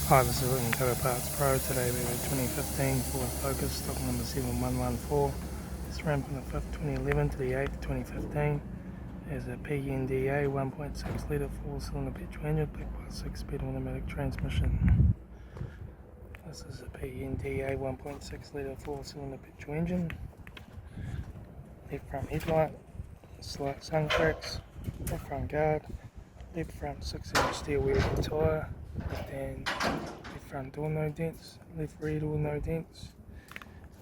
Hi, this is Litre Cover Parts Pro. Today we have a 2015 Ford Focus, stock number 7114. This ran from the 5th 2011 to the 8th 2015. There's a PNDA 1.6 litre 4-cylinder petrol engine backed by a 6-speed automatic transmission. This is a PNDA 1.6 litre 4-cylinder petrol engine. Left front headlight, slight sun cracks, left front guard, left front 6-inch steel wheel tyre, left front door no dents, left rear door no dents,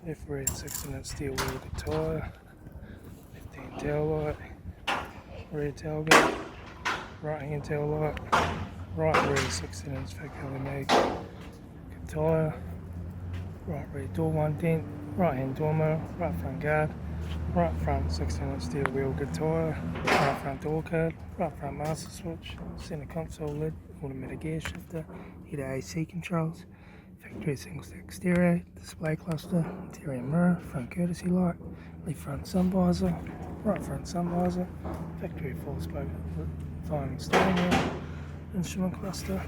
left rear 6-inch steel wheel tyre, left hand tail light, rear tailgate, right hand tail light, right rear 6-inch factory tyre, right rear door one dent, right hand door mirror, right front guard, right front 6-inch steel wheel tyre, right front door card, right front master switch, centre console lid, automatic gear shifter, heater AC controls, factory single stack stereo, display cluster, interior mirror, front courtesy light, left front sun visor, right front sun visor, factory 4-spoke vinyl steering wheel, instrument cluster.